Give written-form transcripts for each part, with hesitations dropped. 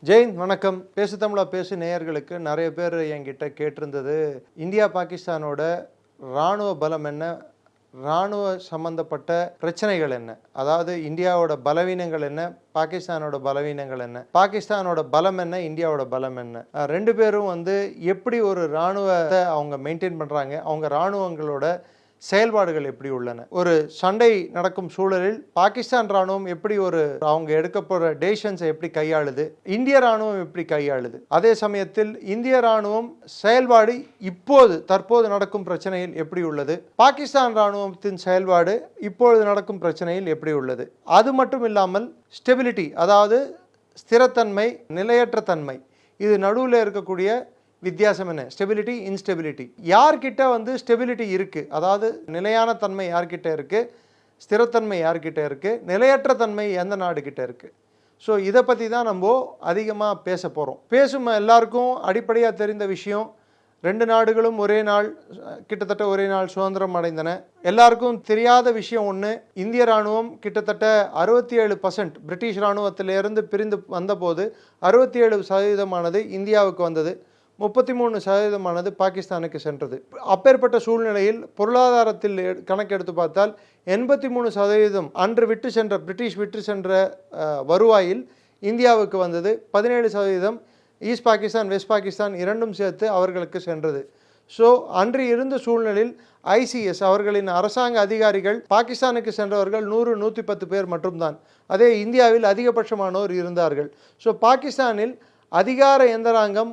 ஜெயின் வணக்கம். பேசு தமிழா பேசு நேயர்களுக்கு நிறைய பேர் என்கிட்ட கேட்டிருந்தது, இந்தியா பாகிஸ்தானோட இராணுவ பலம் என்ன, இராணுவ சம்பந்தப்பட்ட பிரச்சனைகள் என்ன, அதாவது இந்தியாவோட பலவீனங்கள் என்ன, பாகிஸ்தானோட பலவீனங்கள் என்ன, பாகிஸ்தானோட பலம் என்ன, இந்தியாவோட பலம் என்ன, ரெண்டு பேரும் எப்படி ஒரு இராணுவத்தை அவங்க மெயின்டைன் பண்ணுறாங்க, அவங்க இராணுவங்களோட செயல்பாடுகள் எப்படி உள்ளன, ஒரு சண்டை நடக்கும் சூழலில் பாகிஸ்தான் ராணுவம் எப்படி அவங்க எடுக்க போகிற டெசிஷன்ஸை எப்படி கையாளுது, இந்திய ராணுவம் எப்படி கையாளுது, அதே சமயத்தில் இந்திய ராணுவம் செயல்பாடு தற்போது நடக்கும் பிரச்சனையில் எப்படி உள்ளது, பாகிஸ்தான் ராணுவத்தின் செயல்பாடு இப்பொழுது நடக்கும் பிரச்சனையில் எப்படி உள்ளது. அது மட்டும் இல்லாமல் ஸ்டெபிலிட்டி, அதாவது ஸ்திரத்தன்மை, நிலையற்ற தன்மை, இது நடுவில் இருக்கக்கூடிய வித்தியாசம் என்ன, ஸ்டெபிலிட்டி, இன்ஸ்டெபிலிட்டி, யார்கிட்ட ஸ்டெபிலிட்டி இருக்குது, அதாவது நிலையான தன்மை யார்கிட்ட இருக்குது, ஸ்திரத்தன்மை யார்கிட்ட இருக்குது, நிலையற்ற தன்மை எந்த நாடுகிட்ட இருக்குது. ஸோ இதை பற்றி தான் நம்ம அதிகமாக பேச போகிறோம். பேசும் எல்லாருக்கும் அடிப்படையாக தெரிந்த விஷயம், ரெண்டு நாடுகளும் கிட்டத்தட்ட ஒரே நாள் சுதந்திரம் அடைந்தன. எல்லாருக்கும் தெரியாத விஷயம் ஒன்று, இந்திய இராணுவம் கிட்டத்தட்ட 67% பிரிட்டிஷ் இராணுவத்திலிருந்து பிரிந்து வந்தபோது 67% இந்தியாவுக்கு வந்தது, 33% பாகிஸ்தானுக்கு சென்றது. அப்பேற்பட்ட சூழ்நிலையில் பொருளாதாரத்தில் கணக்கெடுத்து பார்த்தால் 83% அன்று பிரிட்டிஷ் விட்டு சென்ற வருவாயில் இந்தியாவுக்கு வந்தது. 17% ஈஸ்ட் பாகிஸ்தான், வெஸ்ட் பாகிஸ்தான் இரண்டும் சேர்த்து அவர்களுக்கு சென்றது. ஸோ அன்று இருந்த சூழ்நிலையில் ICS அவர்களின் அரசாங்க அதிகாரிகள் பாகிஸ்தானுக்கு சென்றவர்கள் 100-110 பேர் மட்டும்தான். அதே இந்தியாவில் அதிகபட்சமானோர் இருந்தார்கள். ஸோ பாகிஸ்தானில் அதிகார எந்திராங்கம்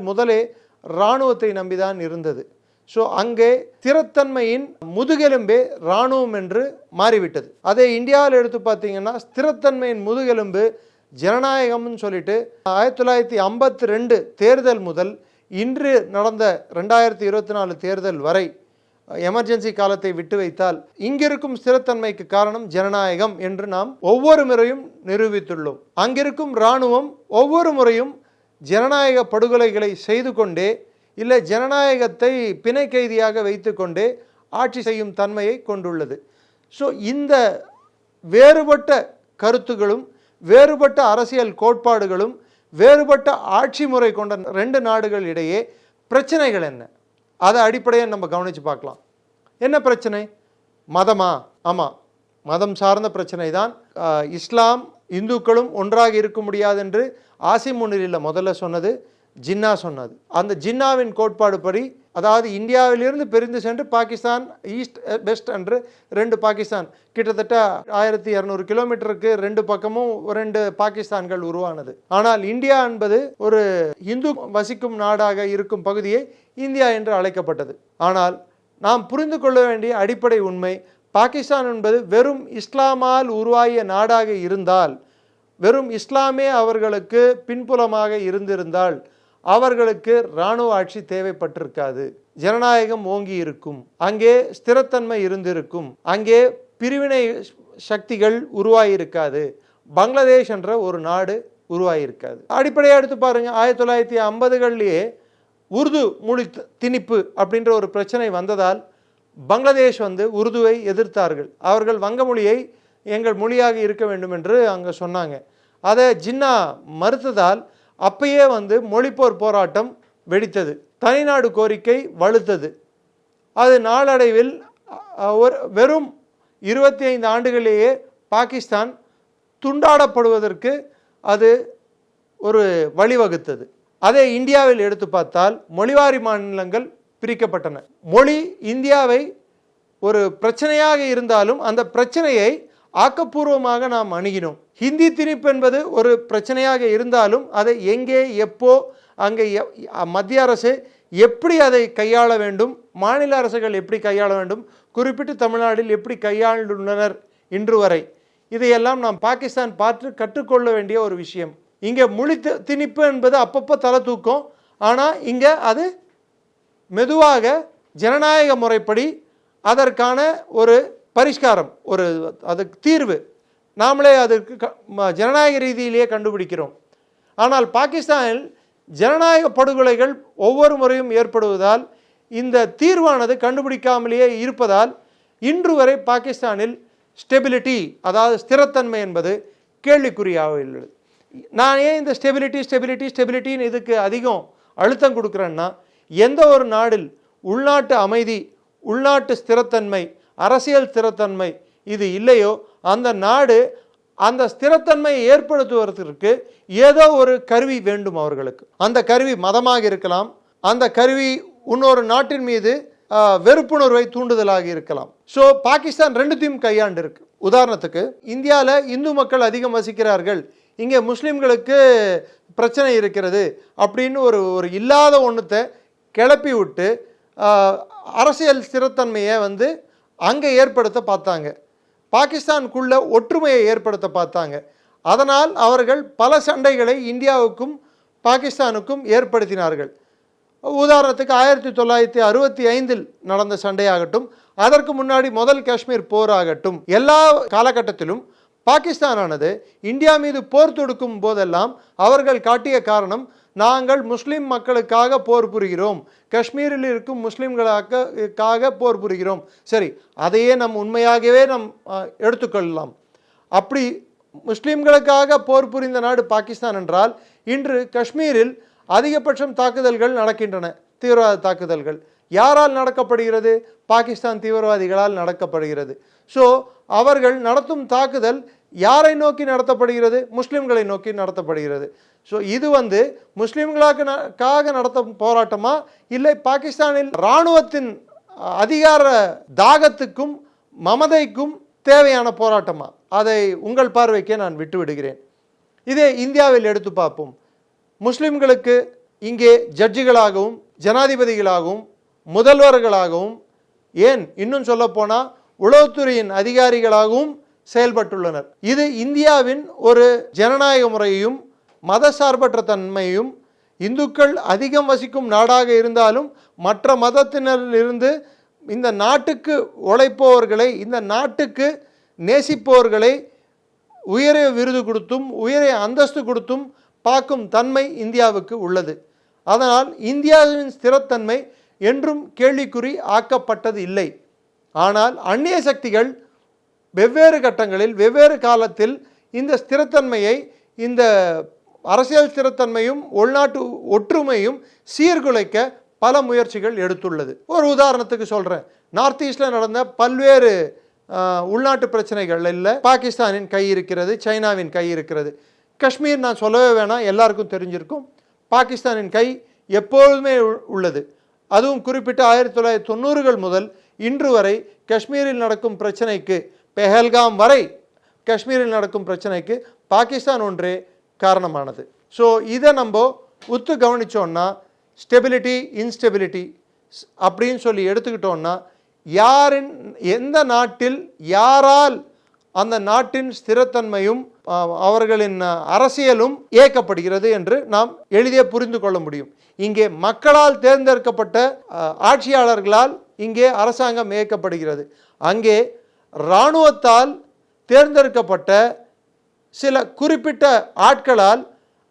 முதலே இராணுவத்தை நம்பிதான் இருந்தது. ஸோ அங்கே ஸ்திரத்தன்மையின் முதுகெலும்பே இராணுவம் என்று மாறிவிட்டது. அதே இந்தியாவில் எடுத்து பார்த்தீங்கன்னா ஸ்திரத்தன்மையின் முதுகெலும்பு ஜனநாயகம்னு சொல்லிட்டு 1952 தேர்தல் முதல் இன்று நடந்த 2024 தேர்தல் வரை எமர்ஜென்சி காலத்தை விட்டு வைத்தால் இங்கிருக்கும் ஸ்திரத்தன்மைக்கு காரணம் ஜனநாயகம் என்று நாம் ஒவ்வொரு முறையும் நிரூபித்துள்ளோம். அங்கிருக்கும் இராணுவம் ஒவ்வொரு முறையும் ஜனநாயக படுகொலைகளை செய்து கொண்டே, இல்லை ஜனநாயகத்தை பிணை கைதியாக வைத்து கொண்டே ஆட்சி செய்யும் தன்மையை கொண்டுள்ளது. ஸோ இந்த வேறுபட்ட கருத்துகளும் வேறுபட்ட அரசியல் கோட்பாடுகளும் வேறுபட்ட ஆட்சி முறை கொண்ட ரெண்டு நாடுகள் இடையே பிரச்சனைகள் என்ன, அதை அடிப்படையாக நம்ம கவனித்து பார்க்கலாம். என்ன பிரச்சனை? மதமா? ஆமாம், மதம் சார்ந்த பிரச்சனை தான். இஸ்லாம் இந்துக்களும் ஒன்றாக இருக்க முடியாது என்று ஆசிம் முனிரில் முதல்ல சொன்னது ஜின்னா சொன்னது. அந்த ஜின்னாவின் கோட்பாடு படி, அதாவது இந்தியாவிலிருந்து பிரிந்து சென்று பாகிஸ்தான் ஈஸ்ட் வெஸ்ட் என்று ரெண்டு பாகிஸ்தான், கிட்டத்தட்ட 1200 கிலோமீட்டருக்கு ரெண்டு பக்கமும் ரெண்டு பாகிஸ்தான்கள் உருவானது. ஆனால் இந்தியா என்பது ஒரு இந்து வசிக்கும் நாடாக இருக்கும் பகுதியை இந்தியா என்று அழைக்கப்பட்டது. ஆனால் நாம் புரிந்து கொள்ள வேண்டிய அடிப்படை உண்மை, பாகிஸ்தான் என்பது வெறும் இஸ்லாமால் உருவாகிய நாடாக இருந்தால், வெறும் இஸ்லாமே அவர்களுக்கு பின்புலமாக இருந்திருந்தால் அவர்களுக்கு இராணுவ ஆட்சி தேவைப்பட்டிருக்காது. ஜனநாயகம் ஓங்கி இருக்கும், அங்கே ஸ்திரத்தன்மை இருந்திருக்கும், அங்கே பிரிவினை சக்திகள் உருவாகியிருக்காது, பங்களாதேஷ் என்ற ஒரு நாடு உருவாகியிருக்காது. அடிப்படையாக எடுத்து பாருங்க, 1950களிலேயே உருது மொழி திணிப்பு அப்படின்ற ஒரு பிரச்சனை வந்ததால் பங்களாதேஷ் உருதுவை எதிர்த்தார்கள். அவர்கள் வங்க மொழியை எங்கள் மொழியாக இருக்க வேண்டும் என்று அங்கே சொன்னாங்க. அதை ஜின்னா மறுத்ததால் அப்பயே மொழிப்போர் போராட்டம் வெடித்தது, தனிநாடு கோரிக்கை வலுத்தது. அது நாளடைவில் வெறும் 25 ஆண்டுகளிலேயே பாகிஸ்தான் துண்டாடப்படுவதற்கு அது ஒரு வழிவகுத்தது. அதே இந்தியாவில் எடுத்து பார்த்தால் மொழிவாரி மாநிலங்கள் பிரிக்கப்பட்டன. மொழி இந்தியாவை ஒரு பிரச்சனையாக இருந்தாலும் அந்த பிரச்சனையை ஆக்கப்பூர்வமாக நாம் அணுகினோம். ஹிந்தி திணிப்பு என்பது ஒரு பிரச்சனையாக இருந்தாலும் அதை எங்கே, எப்போ, அங்கே மத்திய அரசு எப்படி அதை கையாள வேண்டும், மாநில அரசுகள் எப்படி கையாள வேண்டும், குறிப்பிட்டு தமிழ்நாட்டில் எப்படி கையாண்டுள்ளனர் இன்று வரை, இதையெல்லாம் நாம் பாகிஸ்தான் பார்த்து கற்றுக்கொள்ள வேண்டிய ஒரு விஷயம். இங்கே மொழி திணிப்பு என்பது அப்பப்போ தலை தூக்கும், ஆனால் இங்கே அது மெதுவாக ஜனநாயக முறைப்படி அதற்கான ஒரு பரிஷ்காரம், அதுக்கு தீர்வு நாமளே அதற்கு ஜனநாயக ரீதியிலேயே கண்டுபிடிக்கிறோம். ஆனால் பாகிஸ்தானில் ஜனநாயக படுகொலைகள் ஒவ்வொரு முறையும் ஏற்படுவதால் இந்த தீர்வானது கண்டுபிடிக்காமலேயே இருப்பதால் இன்று வரை பாகிஸ்தானில் ஸ்டெபிலிட்டி, அதாவது ஸ்திரத்தன்மை என்பது கேள்விக்குறியாக உள்ளது. நான் ஏன் இந்த ஸ்டெபிலிட்டின்னு இதுக்கு அதிகம் அழுத்தம் கொடுக்குறேன்னா, எந்த ஒரு நாடில் உள்நாட்டு அமைதி, உள்நாட்டு ஸ்திரத்தன்மை, அரசியல் ஸ்திரத்தன்மை இது இல்லையோ அந்த நாடு அந்த ஸ்திரத்தன்மையை ஏற்படுத்துவதற்கு ஏதோ ஒரு கருவி வேண்டும் அவர்களுக்கு. அந்த கருவி மதமாக இருக்கலாம், அந்த கருவி இன்னொரு நாட்டின் மீது வெறுப்புணர்வை தூண்டுதலாக இருக்கலாம். ஸோ பாகிஸ்தான் ரெண்டுத்தையும் கையாண்டு இருக்கு. உதாரணத்துக்கு, இந்தியாவில் இந்து மக்கள் அதிகம் வசிக்கிறார்கள், இங்கே முஸ்லீம்களுக்கு பிரச்சனை இருக்கிறது அப்படின்னு ஒரு இல்லாத ஒன்றுத்தை கிளப்பி விட்டு அரசியல் ஸ்திரத்தன்மையை அங்கே ஏற்படுத்த பார்த்தாங்க. பாகிஸ்தானுக்குள்ள ஒற்றுமையை ஏற்படுத்த பார்த்தாங்க. அதனால் அவர்கள் பல சண்டைகளை இந்தியாவுக்கும் பாகிஸ்தானுக்கும் ஏற்படுத்தினார்கள். உதாரணத்துக்கு 1965 நடந்த சண்டையாகட்டும், அதற்கு முன்னாடி முதல் காஷ்மீர் போர் ஆகட்டும், எல்லா காலகட்டத்திலும் பாகிஸ்தானானது இந்தியா மீது போர் தொடுக்கும் போதெல்லாம் அவர்கள் காட்டிய காரணம், நாங்கள் முஸ்லீம் மக்களுக்காக போர் புரிகிறோம், காஷ்மீரில் இருக்கும் முஸ்லீம்களுக்காக போர் புரிகிறோம். சரி, அதையே உண்மையாகவே எடுத்துக்கொள்ளலாம். அப்படி முஸ்லீம்களுக்காக போர் புரிந்த நாடு பாகிஸ்தான் என்றால், இன்று காஷ்மீரில் அதிகபட்சம் தாக்குதல்கள் நடக்கின்றன, தீவிரவாத தாக்குதல்கள். யாரால் நடக்கப்படுகிறது? பாகிஸ்தான் தீவிரவாதிகளால் நடக்கப்படுகிறது. ஸோ அவர்கள் நடத்தும் தாக்குதல் யாரை நோக்கி நடத்தப்படுகிறது? முஸ்லீம்களை நோக்கி நடத்தப்படுகிறது. ஸோ இது முஸ்லீம்களுக்காக நடத்தும் போராட்டமா, இல்லை பாகிஸ்தானில் இராணுவத்தின் அதிகார தாகத்துக்கும் மமதைக்கும் தேவையான போராட்டமா? அதை உங்கள் பார்வைக்கே நான் விட்டு விடுகிறேன். இதே இந்தியாவில் எடுத்து பார்ப்போம். முஸ்லிம்களுக்கு இங்கே ஜட்ஜிகளாகவும் ஜனாதிபதிகளாகவும் முதல்வர்களாகவும், ஏன் இன்னும் சொல்ல போனால் உளவுத்துறையின் அதிகாரிகளாகவும் செயல்பட்டுள்ளனர். இது இந்தியாவின் ஒரு ஜனநாயக முறையையும் மதசார்பற்ற தன்மையும், இந்துக்கள் அதிகம் வசிக்கும் நாடாக இருந்தாலும் மற்ற மதத்தினரிலிருந்து இந்த நாட்டுக்கு உழைப்பவர்களை, இந்த நாட்டுக்கு நேசிப்பவர்களை உயரிய விருது கொடுத்தும் உயரிய அந்தஸ்து கொடுத்தும் பார்க்கும் தன்மை இந்தியாவுக்கு உள்ளது. அதனால் இந்தியாவின் ஸ்திரத்தன்மை என்றும் கேள்விக்குறி ஆக்கப்பட்டது இல்லை. ஆனால் அந்நிய சக்திகள் வெவ்வேறு கட்டங்களில் வெவ்வேறு காலத்தில் இந்த ஸ்திரத்தன்மையை, இந்த அரசியல் ஸ்திரத்தன்மையும் உள்நாட்டு ஒற்றுமையும் சீர்குலைக்க பல முயற்சிகள் எடுத்துள்ளது. ஒரு உதாரணத்துக்கு சொல்கிறேன். நார்த் ஈஸ்டில் நடந்த பல்வேறு உள்நாட்டு பிரச்சனைகள் இல்லை பாகிஸ்தானின் கை இருக்கிறது, சைனாவின் கை இருக்கிறது. காஷ்மீர் நான் சொல்லவே வேணாம், எல்லாருக்கும் தெரிஞ்சிருக்கும். பாகிஸ்தானின் கை எப்பொழுதுமே உள்ளது. அதுவும் குறிப்பிட்ட 1990கள் முதல் இன்று வரை காஷ்மீரில் நடக்கும் பிரச்சனைக்கு, பெஹல்காம் வரை காஷ்மீரில் நடக்கும் பிரச்சனைக்கு பாகிஸ்தான் ஒன்றே காரணமானது. ஸோ இதை நம்ம உத்து கவனித்தோன்னா, ஸ்டெபிலிட்டி இன்ஸ்டெபிலிட்டி அப்படின்னு சொல்லி எடுத்துக்கிட்டோன்னா, எந்த நாட்டில் யாரால் அந்த நாட்டின் ஸ்திரத்தன்மையும் அவர்களின் அரசியலும் இயக்கப்படுகிறது என்று நாம் எளிதே புரிந்து கொள்ள முடியும். இங்கே மக்களால் தேர்ந்தெடுக்கப்பட்ட ஆட்சியாளர்களால் இங்கே அரசாங்கம் இயக்கப்படுகிறது. அங்கே இராணுவத்தால் தேர்ந்தெடுக்கப்பட்ட சில குறிப்பிட்ட ஆட்களால்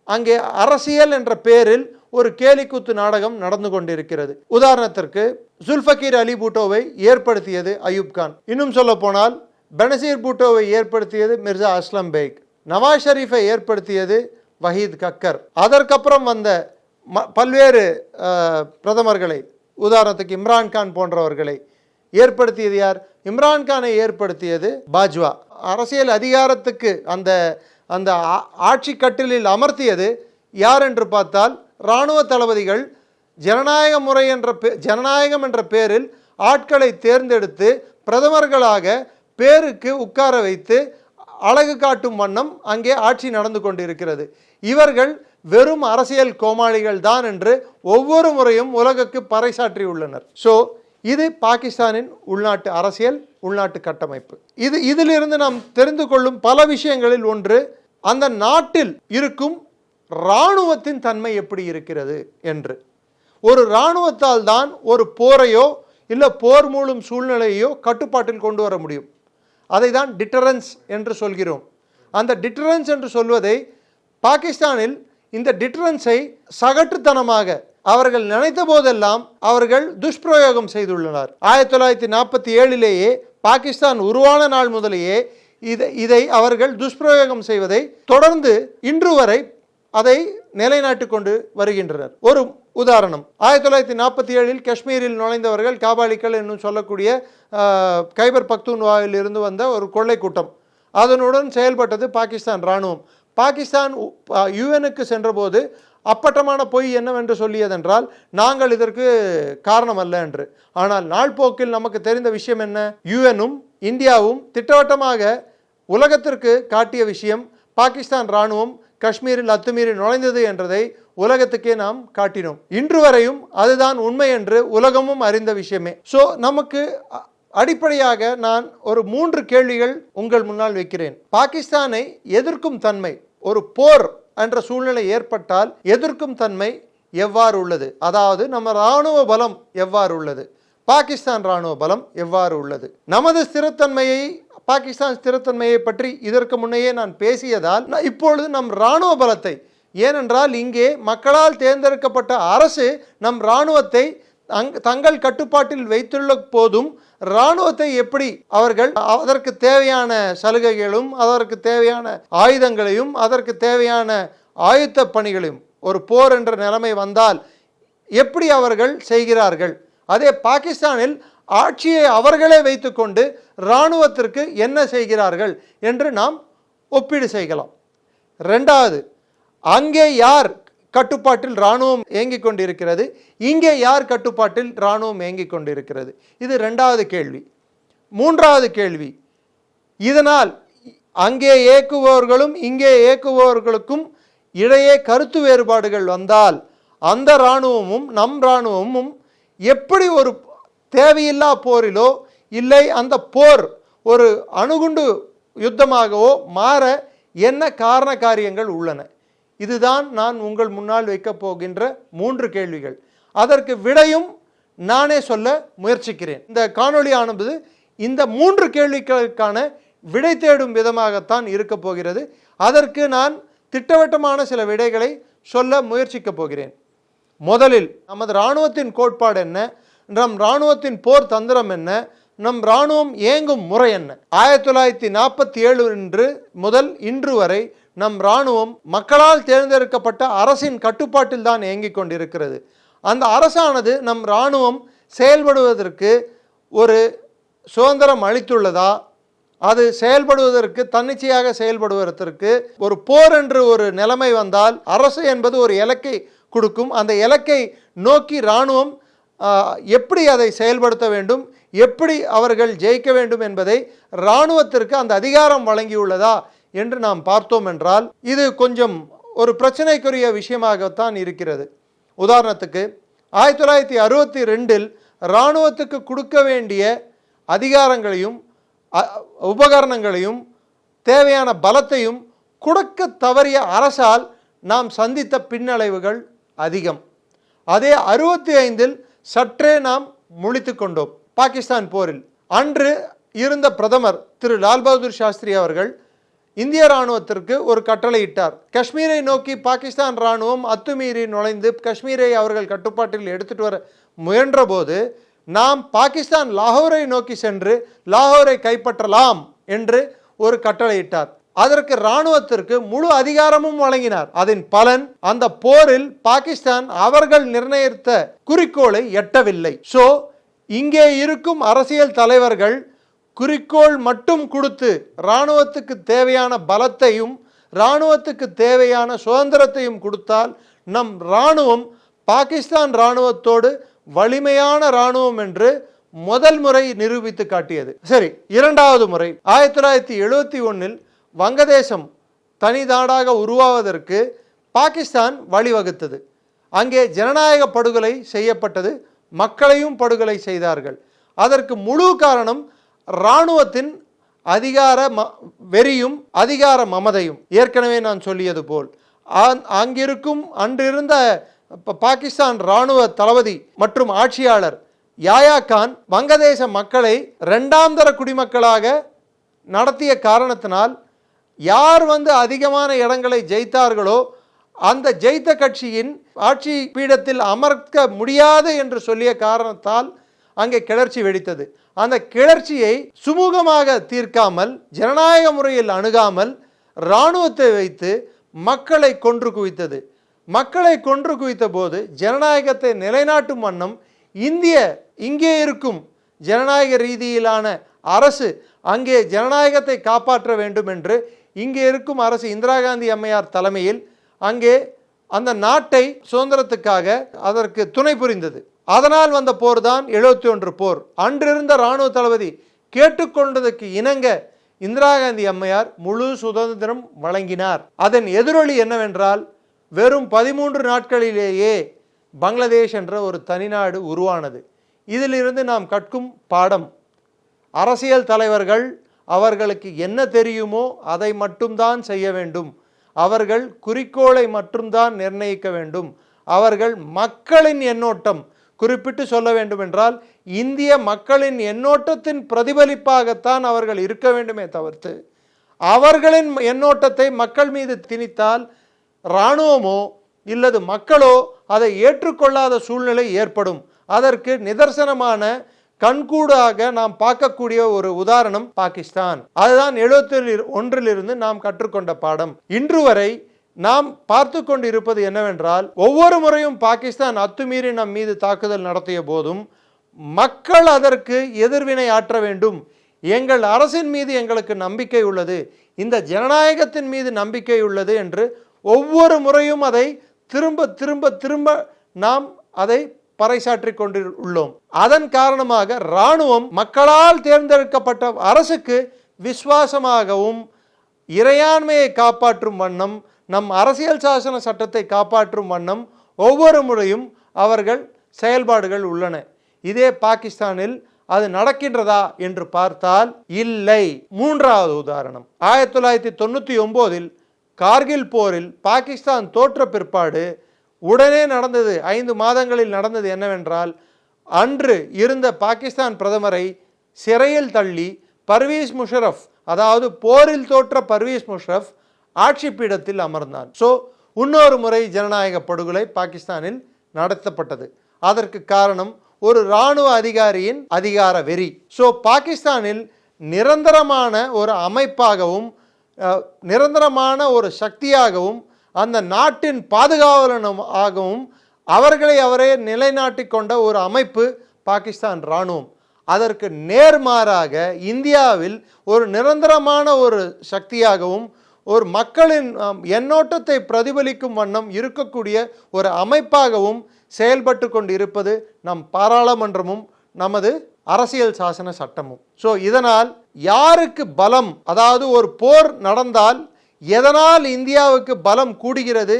அங்கே அரசியல் என்ற பெயரில் ஒரு கேலிக்கூத்து நாடகம் நடந்து கொண்டிருக்கிறது. உதாரணத்திற்கு, ஜுல்ஃபகீர் அலி பூட்டோவை ஏற்படுத்தியது அயூப் கான். இன்னும் சொல்ல போனால் பெனசீர் பூட்டோவை ஏற்படுத்தியது மிர்சா அஸ்லம் பேக். நவாஸ் ஷரீஃபை ஏற்படுத்தியது வஹீத் கக்கர். அதற்கப்புறம் வந்த பல்வேறு பிரதமர்களை, உதாரணத்துக்கு இம்ரான்கான் போன்றவர்களை ஏற்படுத்தியது யார்? இம்ரான்கானை ஏற்படுத்தியது பாஜ்வா. அரசியல் அதிகாரத்துக்கு அந்த ஆட்சி கட்டிலில் அமர்த்தியது யார் என்று பார்த்தால் இராணுவ தளபதிகள். ஜனநாயகம் என்ற பெயரில் ஆட்களை தேர்ந்தெடுத்து பிரதமர்களாக பேருக்கு உட்கார வைத்து அழகு காட்டும் வண்ணம் அங்கே ஆட்சி நடந்து கொண்டிருக்கிறது. இவர்கள் வெறும் அரசியல் கோமாளிகள் தான் என்று ஒவ்வொரு முறையும் உலகுக்கு பறைசாற்றியுள்ளனர். ஸோ இது பாகிஸ்தானின் உள்நாட்டு அரசியல், உள்நாட்டு கட்டமைப்பு. இதிலிருந்து நாம் தெரிந்து கொள்ளும் பல விஷயங்களில் ஒன்று, அந்த நாட்டில் இருக்கும் இராணுவத்தின் தன்மை எப்படி இருக்கிறது என்று. ஒரு இராணுவத்தால் தான் ஒரு போரையோ இல்லை போர் மூலம் சூழ்நிலையோ கட்டுப்பாட்டில் கொண்டு வர முடியும். அதை தான் டிட்டரன்ஸ் என்று சொல்கிறோம். அந்த டிட்டரன்ஸ் என்று சொல்வதை பாகிஸ்தானில் இந்த டிட்டரன்ஸை சகட்டுத்தனமாக அவர்கள் நினைத்த போதெல்லாம் அவர்கள் துஷ்பிரயோகம் செய்துள்ளனர். 1947 பாகிஸ்தான் உருவான நாள் முதலேயே இதை அவர்கள் துஷ்பிரயோகம் செய்வதை தொடர்ந்து இன்று வரை அதை நிலைநாட்டிக் கொண்டு வருகின்றனர். ஒரு உதாரணம், 1947 காஷ்மீரில் நுழைந்தவர்கள் காபாலிகள் என்னும் சொல்லக்கூடிய கைபர் பக்தூன்வாவில் இருந்து வந்த ஒரு கொள்ளை கூட்டம். அதனுடன் செயல்பட்டது பாகிஸ்தான் இராணுவம். பாகிஸ்தான் யுஎனுக்கு சென்றபோது அப்பட்டமான பொய் என்னவென்று சொல்லியதென்றால், நாங்கள் இதற்கு காரணம் அல்ல என்று. ஆனால் நாள்போக்கில் நமக்கு தெரிந்த விஷயம் என்ன, யுஎனும் இந்தியாவும் திட்டவட்டமாக உலகத்திற்கு காட்டிய விஷயம், பாகிஸ்தான் இராணுவம் காஷ்மீரில் அத்துமீறி நுழைந்தது என்றதை உலகத்துக்கே நாம் காட்டினோம். இன்று வரையும் அதுதான் உண்மை என்று உலகமும் அறிந்த விஷயமே. ஸோ நமக்கு அடிப்படையாக நான் ஒரு 3 கேள்விகள் உங்கள் முன்னால் வைக்கிறேன். பாகிஸ்தானை எதிர்க்கும் தன்மை, ஒரு போர் என்ற சூழ்நிலை ஏற்பட்டால் எதிர்க்கும் தன்மை எவ்வாறு உள்ளது, அதாவது நம்ம இராணுவ பலம் எவ்வாறு உள்ளது, பாகிஸ்தான் இராணுவ பலம் எவ்வாறு உள்ளது, நமது ஸ்திரத்தன்மையை பாகிஸ்தான் ஸ்திரத்தன்மையை பற்றி இதற்கு முன்னையே நான் பேசியதால் இப்பொழுது நம் இராணுவ பலத்தை, ஏனென்றால் இங்கே மக்களால் தேர்ந்தெடுக்கப்பட்ட அரசு நம் இராணுவத்தை தங்கள் கட்டுப்பாட்டில் வைத்துள்ள போதும் இராணுவத்தை எப்படி அவர்கள் அதற்கு தேவையான சலுகைகளும் அதற்கு தேவையான ஆயுதங்களையும் அதற்கு தேவையான ஆயுத்த பணிகளையும் ஒரு போர் என்ற நிலைமை வந்தால் எப்படி அவர்கள் செய்கிறார்கள், அதே பாகிஸ்தானில் ஆட்சியை அவர்களே வைத்துக்கொண்டு இராணுவத்திற்கு என்ன செய்கிறார்கள் என்று நாம் ஒப்பீடு செய்யலாம். ரெண்டாவது, அங்கே யார் கட்டுப்பாட்டில் இராணுவம் இயங்கிக் கொண்டிருக்கிறது, இங்கே யார் கட்டுப்பாட்டில் இராணுவம் இயங்கிக் கொண்டிருக்கிறது, இது ரெண்டாவது கேள்வி. மூன்றாவது கேள்வி, இதனால் அங்கே இயக்குபவர்களும் இங்கே இயக்குபவர்களுக்கும் இடையே கருத்து வேறுபாடுகள் வந்தால் அந்த இராணுவமும் நம் இராணுவமும் எப்படி ஒரு தேவையில்லா போரிலோ இல்லை அந்த போர் ஒரு அணுகுண்டு யுத்தமாகவோ மாற என்ன காரண காரியங்கள் உள்ளன, இதுதான் நான் உங்கள் முன்னால் வைக்கப் போகின்ற 3 கேள்விகள். அதற்கு விடையும் நானே சொல்ல முயற்சிக்கிறேன். இந்த காணொளியானது இந்த 3 கேள்விகளுக்கான விடை தேடும் விதமாகத்தான் இருக்க போகிறது. அதற்கு நான் திட்டவட்டமான சில விடைகளை சொல்ல முயற்சிக்கப் போகிறேன். முதலில் நமது இராணுவத்தின் கோட்பாடு என்ன, நம் இராணுவத்தின் போர் தந்திரம் என்ன, நம் இராணுவம் இயங்கும் முறை என்ன. 1947 முதல் இன்று வரை நம் இராணுவம் மக்களால் தேர்ந்தெடுக்கப்பட்ட அரசின் கட்டுப்பாட்டில் தான் இயங்கிக் கொண்டிருக்கிறது. அந்த அரசானது நம் இராணுவம் செயல்படுவதற்கு ஒரு சுதந்திரம் அளித்துள்ளதா, அது செயல்படுவதற்கு தன்னிச்சையாக செயல்படுவதற்கு ஒரு போர் என்று ஒரு நிலைமை வந்தால் அரசு என்பது ஒரு இலக்கை கொடுக்கும், அந்த இலக்கை நோக்கி இராணுவம் எப்படி அதை செயல்படுத்த வேண்டும், எப்படி அவர்கள் ஜெயிக்க வேண்டும் என்பதை இராணுவத்திற்கு அந்த அதிகாரம் வழங்கியுள்ளதா என்று நாம் பார்த்தோம் என்றால் இது கொஞ்சம் ஒரு பிரச்சனைக்குரிய விஷயமாகத்தான் இருக்கிறது. உதாரணத்துக்கு 1962 இராணுவத்துக்கு கொடுக்க வேண்டிய அதிகாரங்களையும் உபகரணங்களையும் தேவையான பலத்தையும் கொடுக்க தவறிய அரசால் நாம் சந்தித்த பின்னடைவுகள் அதிகம். அதே 65 சற்றே நாம் முழித்து கொண்டோம். பாகிஸ்தான் போரில் அன்று இருந்த பிரதமர் திரு லால் பகதூர் சாஸ்திரி அவர்கள் இந்திய இராணுவத்திற்கு ஒரு கட்டளை இட்டார். காஷ்மீரை நோக்கி பாகிஸ்தான் இராணுவம் அத்துமீறி நுழைந்து காஷ்மீரை அவர்கள் கட்டுப்பாட்டில் எடுத்துட்டு வர முயன்ற போது நாம் பாகிஸ்தான் லாகூரை நோக்கி சென்று லாகூரை கைப்பற்றலாம் என்று ஒரு கட்டளை இட்டார். அதற்கு இராணுவத்திற்கு முழு அதிகாரமும் வழங்கினார். அதன் பலன் அந்த போரில் பாகிஸ்தான் அவர்கள் நிர்ணயித்த குறிக்கோளை எட்டவில்லை. ஸோ இங்கே இருக்கும் அரசியல் தலைவர்கள் குறிக்கோள் மட்டும் கொடுத்து இராணுவத்துக்கு தேவையான பலத்தையும் இராணுவத்துக்கு தேவையான சுதந்திரத்தையும் கொடுத்தால் நம் இராணுவம் பாகிஸ்தான் இராணுவத்தோடு வலிமையான இராணுவம் என்று முதல் முறை நிரூபித்து காட்டியது. சரி, இரண்டாவது முறை 1971 வங்கதேசம் தனி நாடாக உருவாவதற்கு பாகிஸ்தான் வழிவகுத்தது. அங்கே ஜனநாயக படுகொலை செய்யப்பட்டது, மக்களையும் படுகொலை செய்தார்கள். அதற்கு முழு காரணம் இராணுவத்தின் அதிகார வெறியும் அதிகார மமதையும். ஏற்கனவே நான் சொல்லியது போல் அங்கிருக்கும் அன்றிருந்த பாகிஸ்தான் இராணுவ தளபதி மற்றும் ஆட்சியாளர் யாயா கான் வங்கதேச மக்களை 2ஆம் தர குடிமக்களாக நடத்திய காரணத்தினால் யார் அதிகமான இடங்களை ஜெயித்தார்களோ அந்த ஜெயித்த கட்சியின் ஆட்சி பீடத்தில் அமர்க்க முடியாது என்று சொல்லிய காரணத்தால் அங்கே கிளர்ச்சி வெடித்தது. அந்த கிளர்ச்சியை சுமூகமாக தீர்க்காமல், ஜனநாயக முறையில் அணுகாமல், இராணுவத்தை வைத்து மக்களை கொன்று குவித்தது. மக்களை கொன்று குவித்த போது ஜனநாயகத்தை நிலைநாட்டும் வண்ணம் இங்கே இருக்கும் ஜனநாயக ரீதியிலான அரசு அங்கே ஜனநாயகத்தை காப்பாற்ற வேண்டும் என்று இங்கே இருக்கும் அரசு இந்திரா காந்தி அம்மையார் தலைமையில் அங்கே அந்த நாட்டை சுதந்திரத்துக்காக அதற்கு துணை புரிந்தது. அதனால் வந்த போர் தான் 71 போர். அன்றிருந்த இராணுவ தளபதி கேட்டுக்கொண்டதற்கு இணங்க இந்திரா காந்தி அம்மையார் முழு சுதந்திரம் வழங்கினார். அதன் எதிரொலி என்னவென்றால், வெறும் 13 நாட்களிலேயே பங்களாதேஷ் என்ற ஒரு தனிநாடு உருவானது. இதிலிருந்து நாம் கற்கும் பாடம், அரசியல் தலைவர்கள் அவர்களுக்கு என்ன தெரியுமோ அதை மட்டும்தான் செய்ய வேண்டும். அவர்கள் குறிக்கோளை மட்டும்தான் நிர்ணயிக்க வேண்டும். அவர்கள் மக்களின் எண்ணோட்டம், குறிப்பிட்டு சொல்ல வேண்டும் என்றால் இந்திய மக்களின் எண்ணோட்டத்தின் பிரதிபலிப்பாகத்தான் அவர்கள் இருக்க வேண்டுமே தவிர்த்து, அவர்களின் எண்ணோட்டத்தை மக்கள் மீது திணித்தால் இராணுவமோ இல்லது மக்களோ அதை ஏற்றுக்கொள்ளாத சூழ்நிலை ஏற்படும். அதற்கு நிதர்சனமான கண்கூடாக நாம் பார்க்கக்கூடிய ஒரு உதாரணம் பாகிஸ்தான். அதுதான் 71 நாம் கற்றுக்கொண்ட பாடம். இன்று வரை நாம் பார்த்து கொண்டு இருப்பது என்னவென்றால், ஒவ்வொரு முறையும் பாகிஸ்தான் அத்துமீறி நம் மீது தாக்குதல் நடத்திய போதும் மக்கள் அதற்கு எதிர்வினை ஆற்ற வேண்டும். எங்கள் அரசின் மீது எங்களுக்கு நம்பிக்கை உள்ளது, இந்த ஜனநாயகத்தின் மீது நம்பிக்கை உள்ளது என்று ஒவ்வொரு முறையும் அதை திரும்ப திரும்ப திரும்ப நாம் அதை பறைசாற்றி கொண்டுள்ளோம். அதன் காரணமாக இராணுவம் மக்களால் தேர்ந்தெடுக்கப்பட்ட அரசுக்கு விசுவாசமாகவும் இறையாண்மையை காப்பாற்றும் வண்ணம், நம் அரசியல் சாசன சட்டத்தை காப்பாற்றும் வண்ணம் ஒவ்வொரு முறையும் அவர்கள் செயல்பாடுகள் உள்ளன. இதே பாகிஸ்தானில் அது நடக்கின்றதா என்று பார்த்தால் இல்லை. மூன்றாவது உதாரணம், 1999 கார்கில் போரில் பாகிஸ்தான் தோற்ற பிற்பாடு உடனே நடந்தது, 5 மாதங்களில் நடந்தது என்னவென்றால், அன்று இருந்த பாகிஸ்தான் பிரதமரை சிறையில் தள்ளி பர்வேஸ் முஷரஃப், அதாவது போரில் தோற்ற பர்வேஸ் முஷரஃப் ஆட்சி பீடத்தில் அமர்ந்தான். ஸோ இன்னொரு முறை ஜனநாயக படுகொலை பாகிஸ்தானில் நடத்தப்பட்டது. அதற்கு காரணம் ஒரு இராணுவ அதிகாரியின் அதிகார வெறி. ஸோ பாகிஸ்தானில் நிரந்தரமான ஒரு அமைப்பாகவும் நிரந்தரமான ஒரு சக்தியாகவும் அந்த நாட்டின் பாதுகாவலனாகவும் அவர்களை அவரே நிலைநாட்டி கொண்ட ஒரு அமைப்பு பாகிஸ்தான் இராணுவம். அதற்கு நேர்மாறாக இந்தியாவில் ஒரு நிரந்தரமான ஒரு சக்தியாகவும் ஒரு மக்களின் எண்ணோட்டத்தை பிரதிபலிக்கும் வண்ணம் இருக்கக்கூடிய ஒரு அமைப்பாகவும் செயல்பட்டு கொண்டு இருப்பது நம் பாராளுமன்றமும் நமது அரசியல் சாசன சட்டமும். ஸோ இதனால் யாருக்கு பலம், அதாவது ஒரு போர் நடந்தால் எதனால் இந்தியாவுக்கு பலம் கூடுகிறது,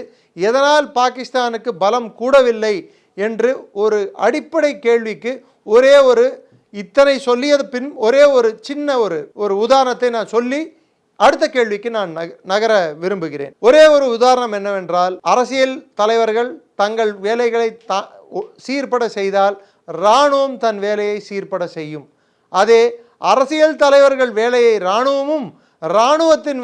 எதனால் பாகிஸ்தானுக்கு பலம் கூடவில்லை என்று ஒரு அடிப்படை கேள்விக்கு ஒரே ஒரு இத்தனை சொல்லியது பின் ஒரே ஒரு சின்ன ஒரு உதாரணத்தை நான் சொல்லி அடுத்த கேள்விக்கு நான் நகர விரும்புகிறேன். ஒரே ஒரு உதாரணம் என்னவென்றால், அரசியல் தலைவர்கள் தங்கள் வேலைகளை சீர்பட செய்தால் இராணுவம் தன் வேலையை சீர்பட செய்யும். அதே அரசியல் தலைவர்கள் வேலையை இராணுவமும், இராணுவத்தின்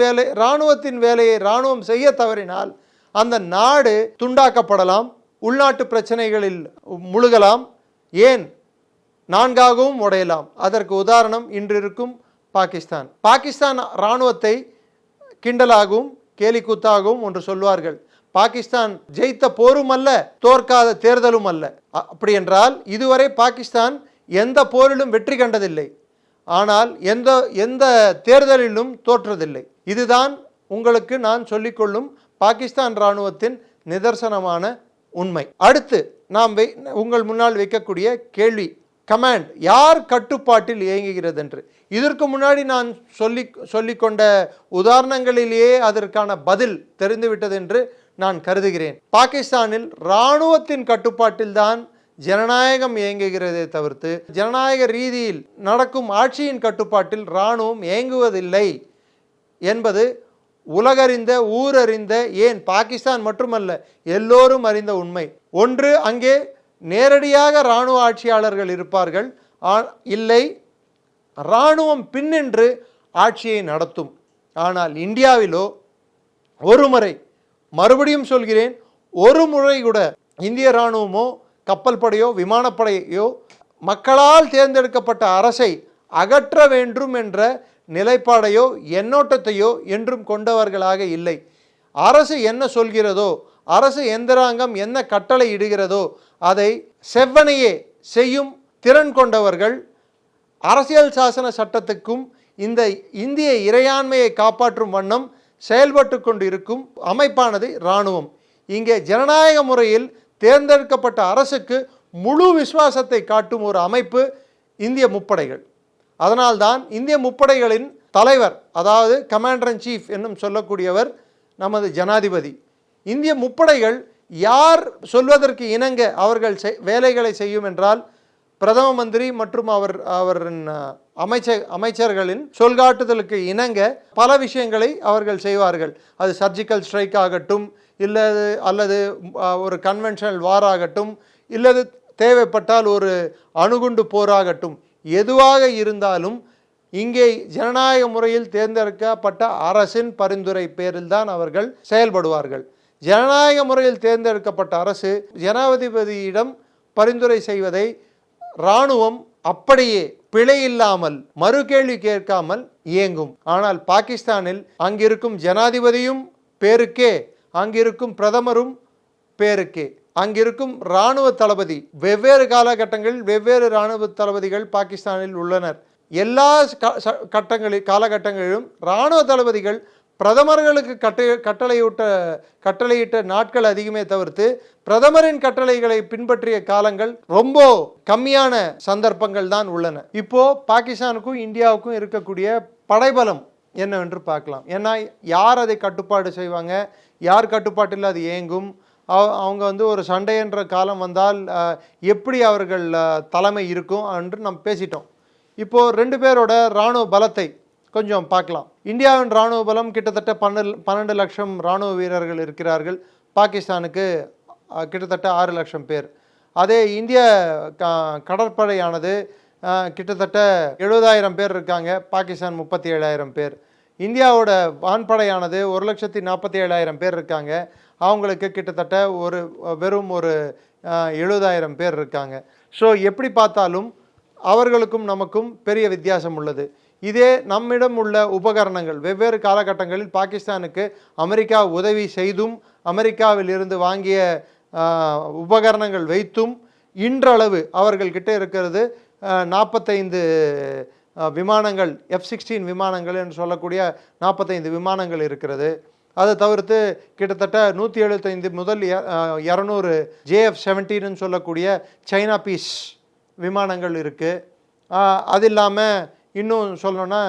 வேலையை இராணுவம் செய்ய தவறினால் அந்த நாடு துண்டாக்கப்படலாம், உள்நாட்டு பிரச்சனைகளில் முழுகலாம், ஏன் நான்காகவும் உடையலாம். அதற்கு உதாரணம் இன்று இருக்கும் பாகிஸ்தான். பாகிஸ்தான் இராணுவத்தை கிண்டலாகவும் கேலிக்கூத்தாகவும் ஒன்று சொல்வார்கள். பாகிஸ்தான் ஜெயித்த போரும் அல்ல, தோற்காத தேர்தலும் அல்ல. அப்படி என்றால் இதுவரை பாகிஸ்தான் எந்த போரிலும் வெற்றி கண்டதில்லை, ஆனால் எந்த தேர்தலிலும் தோற்றதில்லை. இதுதான் உங்களுக்கு நான் சொல்லிக்கொள்ளும் பாகிஸ்தான் இராணுவத்தின் நிதர்சனமான உண்மை. அடுத்து நாம் உங்கள் முன்னால் வைக்கக்கூடிய கேள்வி, கமாண்ட் யார் கட்டுப்பாட்டில் இயங்குகிறது என்று. இதற்கு முன்னாடி நான் சொல்லிக்கொண்ட உதாரணங்களிலேயே அதற்கான பதில் தெரிந்துவிட்டது என்று நான் கருதுகிறேன். பாகிஸ்தானில் இராணுவத்தின் கட்டுப்பாட்டில் தான் ஜனநாயகம் இயங்குகிறதே தவிர்த்து ஜனநாயக ரீதியில் நடக்கும் ஆட்சியின் கட்டுப்பாட்டில் இராணுவம் இயங்குவதில்லை என்பது உலகறிந்த ஊரறிந்த, ஏன் பாகிஸ்தான் மட்டுமல்ல எல்லோரும் அறிந்த உண்மை. ஒன்று, அங்கே நேரடியாக இராணுவ ஆட்சியாளர்கள் இருப்பார்கள், இல்லை இராணுவம் பின்னின்று ஆட்சியை நடத்தும். ஆனால் இந்தியாவிலோ ஒரு முறை, மறுபடியும் சொல்கிறேன், ஒரு முறை கூட இந்திய இராணுவமோ கப்பல் படையோ விமானப்படையோ மக்களால் தேர்ந்தெடுக்கப்பட்ட அரசை அகற்ற வேண்டும் என்ற நிலைப்பாடையோ எண்ணோட்டத்தையோ என்றும் கொண்டவர்களாக இல்லை. அரசு என்ன சொல்கிறதோ, அரசு எந்திராங்கம் என்ன கட்டளை இடுகிறதோ அதை செவ்வனையே செய்யும் திறன் கொண்டவர்கள். அரசியல் சாசன சட்டத்துக்கும் இந்த இந்திய இறையாண்மையை காப்பாற்றும் வண்ணம் செயல்பட்டு கொண்டு இருக்கும் அமைப்பானது இராணுவம். இங்கே ஜனநாயக முறையில் தேர்ந்தெடுக்கப்பட்ட அரசுக்கு முழு விசுவாசத்தை காட்டும் ஒரு அமைப்பு இந்திய முப்படைகள். அதனால்தான் இந்திய முப்படைகளின் தலைவர், அதாவது கமாண்டர் இன் சீஃப் என்னும் சொல்லக்கூடியவர் நமது ஜனாதிபதி. இந்திய முப்படைகள் யார் சொல்வதற்கு இணங்க அவர்கள் வேலைகளை செய்யும் என்றால் பிரதம மந்திரி மற்றும் அவரின் அமைச்சர்களின் சொல்காட்டுதலுக்கு இணங்க பல விஷயங்களை அவர்கள் செய்வார்கள். அது சர்ஜிக்கல் ஸ்ட்ரைக் ஆகட்டும், அல்லது ஒரு கன்வென்ஷனல் வார் ஆகட்டும், இல்லது தேவைப்பட்டால் ஒரு அணுகுண்டு போராகட்டும், எதுவாக இருந்தாலும் இங்கே ஜனநாயக முறையில் தேர்ந்தெடுக்கப்பட்ட அரசின் பரிந்துரை பேரில் தான் அவர்கள் செயல்படுவார்கள். ஜனநாயக முறையில் தேர்ந்தெடுக்கப்பட்ட அரசு ஜனாதிபதியிடம் பரிந்துரை செய்வதை இராணுவம் அப்படியே பிழையில்லாமல் மறுகேள்வி கேட்காமல் இயங்கும். ஆனால் பாகிஸ்தானில் அங்கிருக்கும் ஜனாதிபதியும் பேருக்கே, அங்கிருக்கும் பிரதமரும் பேருக்கே, அங்கிருக்கும் இராணுவ தளபதி, வெவ்வேறு காலகட்டங்களில் வெவ்வேறு இராணுவ தளபதிகள் பாகிஸ்தானில் உள்ளனர். எல்லா காலகட்டங்களிலும் இராணுவ தளபதிகள் பிரதமர்களுக்கு கட்டளையிட்ட நாட்கள் அதிகமே தவிர்த்து பிரதமரின் கட்டளைகளை பின்பற்றிய காலங்கள் ரொம்ப கம்மியான சந்தர்ப்பங்கள் தான் உள்ளன. இப்போ பாகிஸ்தானுக்கும் இந்தியாவுக்கும் இருக்கக்கூடிய படைபலம் என்னவென்று பார்க்கலாம். ஏன்னா யார் அதை கட்டுப்பாடு செய்வாங்க, யார் கட்டுப்பாட்டில் அது இயங்கும், அவங்க ஒரு சண்டை என்ற காலம் வந்தால் எப்படி அவர்கள் தலைமை இருக்கும் என்று நம்ம பேசிட்டோம். இப்போது 2 பேரோட இராணுவ பலத்தை கொஞ்சம் பார்க்கலாம். இந்தியாவின் இராணுவ பலம் கிட்டத்தட்ட 12 லட்சம் இராணுவ வீரர்கள் இருக்கிறார்கள். பாகிஸ்தானுக்கு கிட்டத்தட்ட 6 லட்சம் பேர். அதே இந்திய கடற்படையானது கிட்டத்தட்ட 70,000 பேர் இருக்காங்க, பாகிஸ்தான் 37,000 பேர். இந்தியாவோட வான்படையானது 1,47,000 பேர் இருக்காங்க, அவங்களுக்கு கிட்டத்தட்ட வெறும் 70,000 பேர் இருக்காங்க. ஸோ எப்படி பார்த்தாலும் அவர்களுக்கும் நமக்கும் பெரிய வித்தியாசம் உள்ளது. இதே நம்மிடம் உள்ள உபகரணங்கள் வெவ்வேறு காலகட்டங்களில் பாகிஸ்தானுக்கு அமெரிக்கா உதவி செய்தும் அமெரிக்காவில் இருந்து வாங்கிய உபகரணங்கள் வைத்தும் இன்றளவு அவர்கள்கிட்ட இருக்கிறது 45 விமானங்கள், F-16 விமானங்கள் என்று சொல்லக்கூடிய 45 விமானங்கள் இருக்கிறது. அதை தவிர்த்து கிட்டத்தட்ட 175 முதல் 200 JF-17 சொல்லக்கூடிய சைனா பீஸ் விமானங்கள் இருக்குது. அது இல்லாமல் இன்னும் சொல்லணும்னா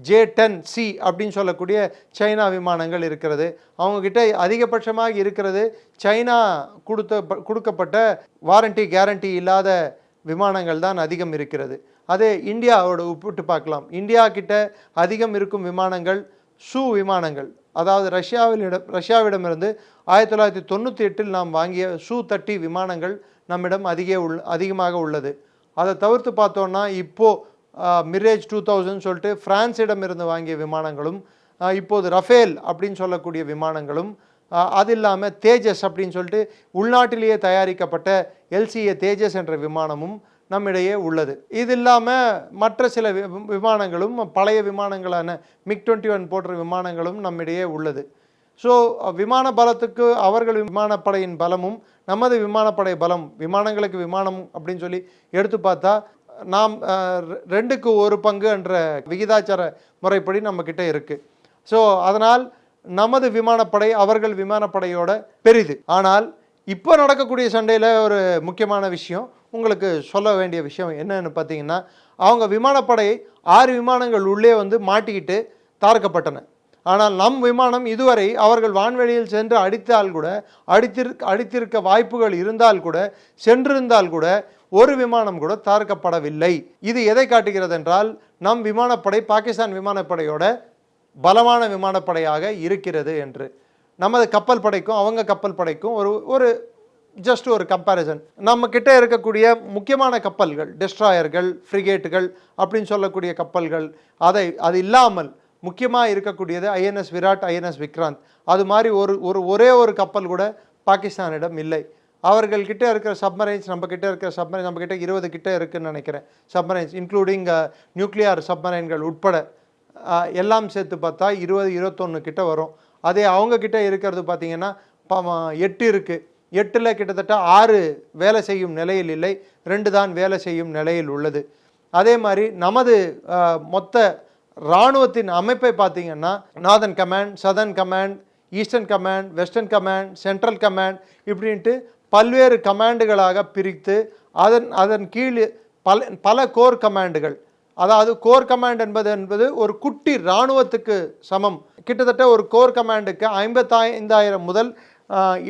J-10C அப்படின்னு சொல்லக்கூடிய சைனா விமானங்கள் இருக்கிறது. அவங்கக்கிட்ட அதிகபட்சமாக இருக்கிறது சைனா கொடுக்கப்பட்ட வாரண்டி கேரண்டி இல்லாத விமானங்கள் தான் அதிகம் இருக்கிறது. அதே இந்தியாவோட ஒப்பிட்டு பார்க்கலாம். இந்தியா கிட்ட அதிகம் இருக்கும் விமானங்கள் சூ விமானங்கள், அதாவது ரஷ்யாவிடமிருந்து 1998 நாம் வாங்கிய Su-30 விமானங்கள் நம்மிடம் அதிகமாக உள்ளது. அதை தவிர்த்து பார்த்தோன்னா இப்போது மிரேஜ் 2000 சொல்லிட்டு பிரான்ஸிடமிருந்து வாங்கிய விமானங்களும், இப்போது ரஃபேல் அப்படின்னு சொல்லக்கூடிய விமானங்களும், அது இல்லாமல் தேஜஸ் அப்படின்னு சொல்லிட்டு உள்நாட்டிலேயே தயாரிக்கப்பட்ட LCA தேஜஸ் என்ற விமானமும் நம்மிடையே உள்ளது. இது இல்லாமல் மற்ற சில விமானங்களும் பழைய விமானங்களான MiG-21 போன்ற விமானங்களும் நம்மிடையே உள்ளது. ஸோ விமான பலத்துக்கு அவர்கள் விமானப்படையின் பலமும் நமது விமானப்படை பலம், விமானங்களுக்கு விமானம் அப்படின்னு சொல்லி எடுத்து பார்த்தா நாம் 2க்கு 1 பங்கு என்ற விகிதாச்சார முறைப்படி நம்மக்கிட்ட இருக்குது. ஸோ அதனால் நமது விமானப்படை அவர்கள் விமானப்படையோட பெரிது. ஆனால் இப்போ நடக்கக்கூடிய சண்டையில் ஒரு முக்கியமான விஷயம் உங்களுக்கு சொல்ல வேண்டிய விஷயம் என்னன்னு பார்த்தீங்கன்னா, அவங்க விமானப்படை 6 விமானங்கள் உள்ளே மாட்டிக்கிட்டு தாக்கப்பட்டன. ஆனால் நம் விமானம் இதுவரை அவர்கள் வான்வெளியில் சென்று அடித்தால் கூட, அடித்திருக்க வாய்ப்புகள் இருந்தால் கூட, சென்றிருந்தால் கூட ஒரு விமானம் கூட தாக்கப்படவில்லை. இது எதை காட்டுகிறது என்றால், நம் விமானப்படை பாகிஸ்தான் விமானப்படையோட பலமான விமானப்படையாக இருக்கிறது என்று. நமது கப்பல் படைக்கும் அவங்க கப்பல் படைக்கும் ஒரு ஜஸ்ட் ஒரு கம்பேரிசன். நம்ம கிட்ட இருக்கக்கூடிய முக்கியமான கப்பல்கள், டெஸ்ட்ராயர்கள், ஃப்ரிகேட்டுகள் அப்படின்னு சொல்லக்கூடிய கப்பல்கள், அது இல்லாமல் முக்கியமாக இருக்கக்கூடியது INS விராட், INS விக்ராந்த். அது மாதிரி ஒரே ஒரு கப்பல் கூட பாகிஸ்தானிடம் இல்லை. அவர்கள்கிட்ட இருக்கிற சப்மரைன்ஸ் நம்ம கிட்ட இருக்கிற சப்மரைன் நம்ம கிட்ட 20 கிட்ட இருக்குன்னு நினைக்கிறேன் சப்மரைன்ஸ், இன்க்ளூடிங் நியூக்ளியர் சப்மரைன்கள் உட்பட எல்லாம் சேர்த்து பார்த்தா 20-21 கிட்ட வரும். அதே அவங்க கிட்ட இருக்கிறது பார்த்தீங்கன்னா 8 இருக்குது. 8ல் கிட்டத்தட்ட 6 வேலை செய்யும் நிலையில் இல்லை, 2 தான் வேலை செய்யும் நிலையில் உள்ளது. அதே மாதிரி நமது மொத்த இராணுவத்தின் அமைப்பை பார்த்தீங்கன்னா northern command, southern command, eastern command, western command, central command இப்படின்ட்டு பல்வேறு கமாண்டுகளாக பிரித்து அதன் கீழ் பல கோர் கமாண்டுகள், அதாவது கோர் கமாண்ட் என்பது ஒரு குட்டி இராணுவத்துக்கு சமம். கிட்டத்தட்ட ஒரு கோர் கமாண்டுக்கு 55,000 முதல்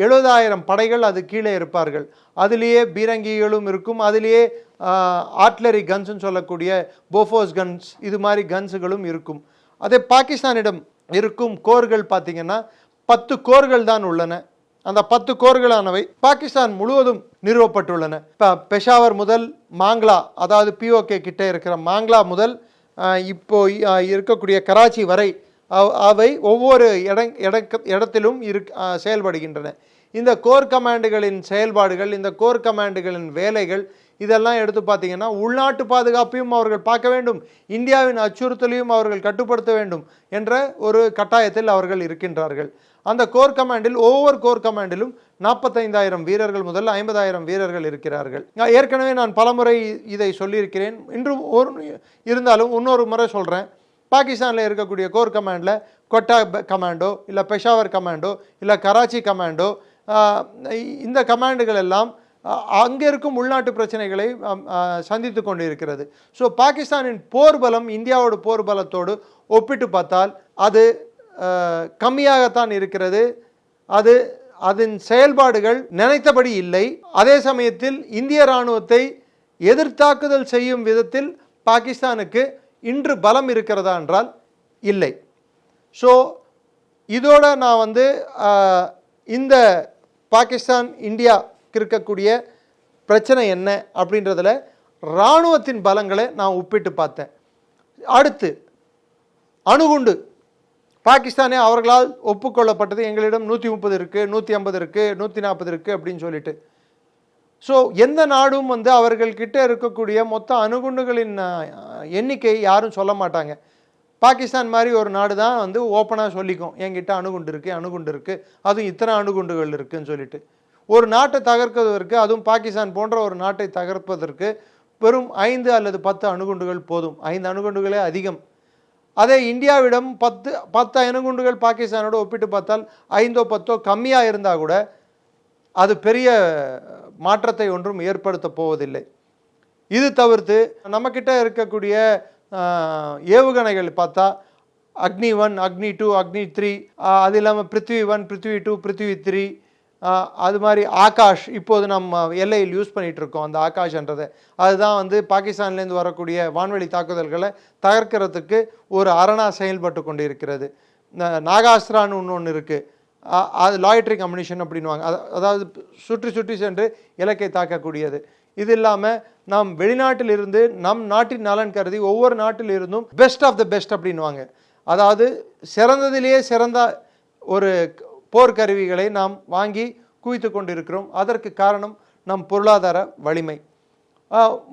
70,000 படைகள் அது கீழே இருப்பார்கள். அதிலேயே பீரங்கிகளும் இருக்கும், அதிலேயே ஆர்ட்லரி கன்ஸ்ன்னு சொல்லக்கூடிய போஃபோர்ஸ் கன்ஸ் இது மாதிரி கன்ஸுகளும் இருக்கும். அதே பாகிஸ்தானிடம் இருக்கும் கோர்கள் பார்த்தீங்கன்னா 10 கோர்கள் தான் உள்ளன. அந்த 10 கோர்களானவை பாகிஸ்தான் முழுவதும் நிறுவப்பட்டுள்ளன. இப்போ பெஷாவர் முதல் மாங்லா, அதாவது பிஓகே கிட்ட இருக்கிற மாங்லா முதல் இப்போ இருக்கக்கூடிய கராச்சி வரை அவை ஒவ்வொரு இடத்திலும் செயல்படுகின்றன. இந்த கோர் கமாண்டுகளின் செயல்பாடுகள், இந்த கோர் கமாண்டுகளின் வேலைகள் இதெல்லாம் எடுத்து பார்த்தீங்கன்னா உள்நாட்டு பாதுகாப்பையும் அவர்கள் பார்க்க வேண்டும், இந்தியாவின் அச்சுறுத்தலையும் அவர்கள் கட்டுப்படுத்த வேண்டும் என்ற ஒரு கட்டாயத்தில் அவர்கள் இருக்கின்றார்கள். அந்த கோர் கமாண்டில் ஒவ்வொரு கோர் கமாண்டிலும் 45,000 வீரர்கள் முதல் 50,000 வீரர்கள் இருக்கிறார்கள். ஏற்கனவே நான் பலமுறை இதை சொல்லியிருக்கிறேன், இன்றும் இருந்தாலும் இன்னொரு முறை சொல்கிறேன். பாகிஸ்தானில் இருக்கக்கூடிய கோர் கமாண்டில் கொட்டா கமாண்டோ இல்லை பெஷாவர் கமாண்டோ இல்லை கராச்சி கமாண்டோ, இந்த கமாண்டுகள் எல்லாம் அங்கே இருக்கும் உள்நாட்டு பிரச்சனைகளை சந்தித்து கொண்டு இருக்கிறது. ஸோ பாகிஸ்தானின் போர் பலம் இந்தியாவோட போர் பலத்தோடு ஒப்பிட்டு பார்த்தால் அது கம்மியாகத்தான் இருக்கிறது. அதன் செயல்பாடுகள் நினைத்தபடி இல்லை. அதே சமயத்தில் இந்திய இராணுவத்தை எதிர்த்தாக்குதல் செய்யும் விதத்தில் பாகிஸ்தானுக்கு இன்று பலம் இருக்கிறதா என்றால் இல்லை. ஸோ இதோட நான் இந்த பாகிஸ்தான் இந்தியாவுக்கு இருக்கக்கூடிய பிரச்சனை என்ன அப்படின்றதுல இராணுவத்தின் பலங்களை நான் ஒப்பிட்டு பார்த்தேன். அடுத்து அணுகுண்டு. பாகிஸ்தானே அவர்களால் ஒப்புக்கொள்ளப்பட்டது, எங்களிடம் 130 இருக்குது, 150 இருக்குது, 140 இருக்குது அப்படின்னு சொல்லிட்டு. ஸோ எந்த நாடும் அவர்கள்கிட்ட இருக்கக்கூடிய மொத்த அணுகுண்டுகளின் எண்ணிக்கை யாரும் சொல்ல மாட்டாங்க. பாகிஸ்தான் மாதிரி ஒரு நாடு தான் ஓப்பனாக சொல்லிக்கும், என்கிட்ட அணுகுண்டு இருக்குது, அதுவும் இத்தனை அணுகுண்டுகள் இருக்குதுன்னு சொல்லிட்டு. ஒரு நாட்டை தகர்ப்பதற்கு, அதுவும் பாகிஸ்தான் போன்ற ஒரு நாட்டை தகர்ப்பதற்கு வெறும் 5 அல்லது 10 அணுகுண்டுகள் போதும். 5 அணுகுண்டுகளே அதிகம். அதே இந்தியாவிடம் 10 அணுகுண்டுகள் பாகிஸ்தானோடு ஒப்பிட்டு பார்த்தால் 5ஓ 10ஓ கம்மியாக இருந்தால் கூட அது பெரிய மாற்றத்தை ஒன்றும் ஏற்படுத்த போவதில்லை. இது தவிர்த்து நம்மக்கிட்ட இருக்கக்கூடிய ஏவுகணைகள் பார்த்தா அக்னி 1, அக்னி 2, அக்னி 3, அது இல்லாமல் பிருத்வி 1, பிருத்வி 2, பிருத்வி 3, அது மாதிரி ஆகாஷ் இப்போது நம்ம எல்லையில் யூஸ் பண்ணிகிட்டு இருக்கோம். அந்த ஆகாஷ்ன்றதை அதுதான் பாகிஸ்தான்லேருந்து வரக்கூடிய வான்வெளி தாக்குதல்களை தகர்க்கிறதுக்கு ஒரு அரணா செயல்பட்டு கொண்டு இருக்கிறது. நாகாஸ்திரான்னு ஒன்று இருக்குது, அது லாய்ட்ரிங் அம்யூனிஷன் அப்படின்வாங்க, அதாவது சுற்றி சுற்றி சென்று இலக்கை தாக்கக்கூடியது. இது இல்லாமல் நாம் வெளிநாட்டில் இருந்து நம் நாட்டின் நலன் கருதி ஒவ்வொரு நாட்டில் இருந்தும் பெஸ்ட் ஆஃப் த பெஸ்ட் அப்படின்வாங்க, அதாவது சிறந்ததிலேயே சிறந்த ஒரு போர்க்கருவிகளை நாம் வாங்கி குவித்து கொண்டிருக்கிறோம். அதற்கு காரணம் நம் பொருளாதார வலிமை.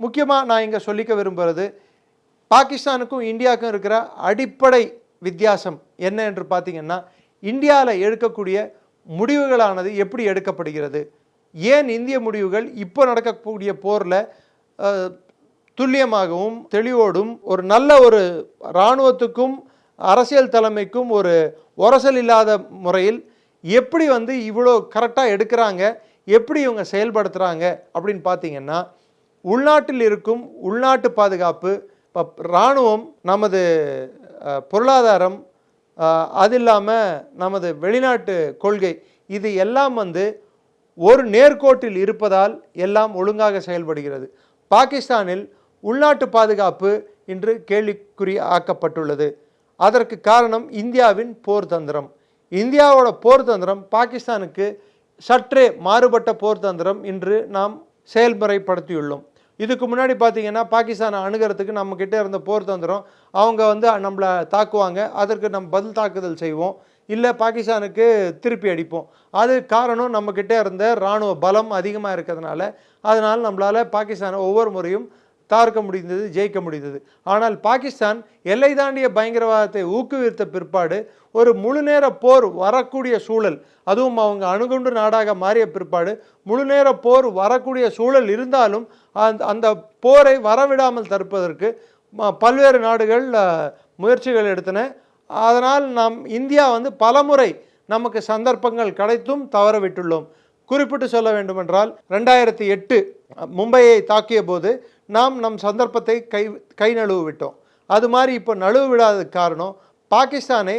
முக்கியமாக நான் இங்கே சொல்லிக்க விரும்புகிறது, பாகிஸ்தானுக்கும் இந்தியாவுக்கும் இருக்கிற அடிப்படை வித்தியாசம் என்ன என்று பார்த்தீங்கன்னா, இந்தியாவில் எடுக்கக்கூடிய முடிவுகளானது எப்படி எடுக்கப்படுகிறது, ஏன் இந்திய முடிவுகள் இப்போ நடக்கக்கூடிய போரில் துல்லியமாகவும் தெளிவோடும் ஒரு நல்ல ஒரு இராணுவத்துக்கும் அரசியல் தலைமைக்கும் ஒரு உரசல் இல்லாத முறையில் எப்படி இவ்வளோ கரெக்டாக எடுக்கிறாங்க, எப்படி இவங்க செயல்படுத்துகிறாங்க அப்படின்னு பார்த்தீங்கன்னா, உள்நாட்டில் இருக்கும் உள்நாட்டு பாதுகாப்பு, இப்போ இராணுவம், நமது பொருளாதாரம், அது இல்லாமல் நமது வெளிநாட்டு கொள்கை, இது எல்லாம் ஒரு நேர்கோட்டில் இருப்பதால் எல்லாம் ஒழுங்காக செயல்படுகிறது. பாகிஸ்தானில் உள்நாட்டு பாதுகாப்பு இன்று கேள்விக்குறி ஆக்கப்பட்டுள்ளது. அதற்கு காரணம் இந்தியாவின் போர் தந்திரம். இந்தியாவோட போர் தந்திரம் பாகிஸ்தானுக்கு சற்றே மாறுபட்ட போர் தந்திரம் இன்று நாம் செயல்முறைப்படுத்தியுள்ளோம். இதுக்கு முன்னாடி பார்த்தீங்கன்னா, பாகிஸ்தானை அணுகிறதுக்கு நம்மக்கிட்ட இருந்த போர் தந்திரம், அவங்க நம்மளை தாக்குவாங்க, அதற்கு நம்ம பதில் தாக்குதல் செய்வோம். இல்லை பாகிஸ்தானுக்கு திருப்பி அடிப்போம். அது காரணம் நம்மக்கிட்ட இருந்த இராணுவ பலம் அதிகமாக இருக்கிறதுனால. அதனால் நம்மளால் பாகிஸ்தானை ஒவ்வொரு முறையும் தாக்க முடிந்தது, ஜெயிக்க முடிந்தது. ஆனால் பாகிஸ்தான் எல்லை தாண்டிய பயங்கரவாதத்தை ஊக்குவித்த பிற்பாடு ஒரு முழுநேர போர் வரக்கூடிய சூழல், அதுவும் அவங்க அணுகுண்டு நாடாக மாறிய பிற்பாடு முழுநேர போர் வரக்கூடிய சூழல் இருந்தாலும் அந்த போரை வரவிடாமல் தடுப்பதற்கு பல்வேறு நாடுகள் முயற்சிகள் எடுத்தன. அதனால் இந்தியா பலமுறை நமக்கு சந்தர்ப்பங்கள் கிடைத்தும் தவற விட்டுள்ளோம். குறிப்பிட்டு சொல்ல வேண்டுமென்றால் 2008 மும்பையை தாக்கிய போது நம் சந்தர்ப்பத்தை கை நழுவு விட்டோம். அது மாதிரி இப்போ நழுவு விடாததுக்கு காரணம் பாகிஸ்தானை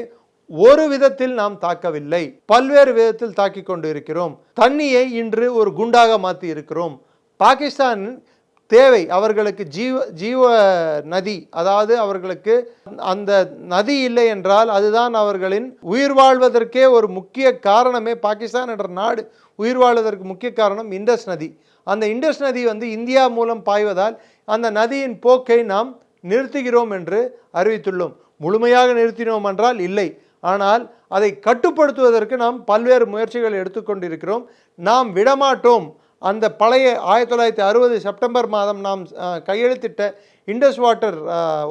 ஒரு விதத்தில் நாம் தாக்கவில்லை, பல்வேறு விதத்தில் தாக்கி கொண்டு இருக்கிறோம். தண்ணியை இன்று ஒரு குண்டாக மாற்றி இருக்கிறோம். பாகிஸ்தான் தேவை அவர்களுக்கு ஜீவ நதி, அதாவது அவர்களுக்கு அந்த நதி இல்லை என்றால் அதுதான் அவர்களின் உயிர் வாழ்வதற்கே ஒரு முக்கிய காரணமே. பாகிஸ்தான் என்ற நாடு உயிர் வாழ்வதற்கு முக்கிய காரணம் இண்டஸ் நதி. அந்த இண்டஸ் நதி இந்தியா மூலம் பாய்வதால் அந்த நதியின் போக்கை நாம் நிறுத்துகிறோம் என்று அறிவித்துள்ளோம். முழுமையாக நிறுத்தினோம் என்றால் இல்லை, ஆனால் அதை கட்டுப்படுத்துவதற்கு நாம் பல்வேறு முயற்சிகள் எடுத்துக்கொண்டிருக்கிறோம். நாம் விடமாட்டோம். அந்த பழைய 1960 செப்டம்பர் மாதம் நாம் கையெழுத்திட்ட இண்டஸ் வாட்டர்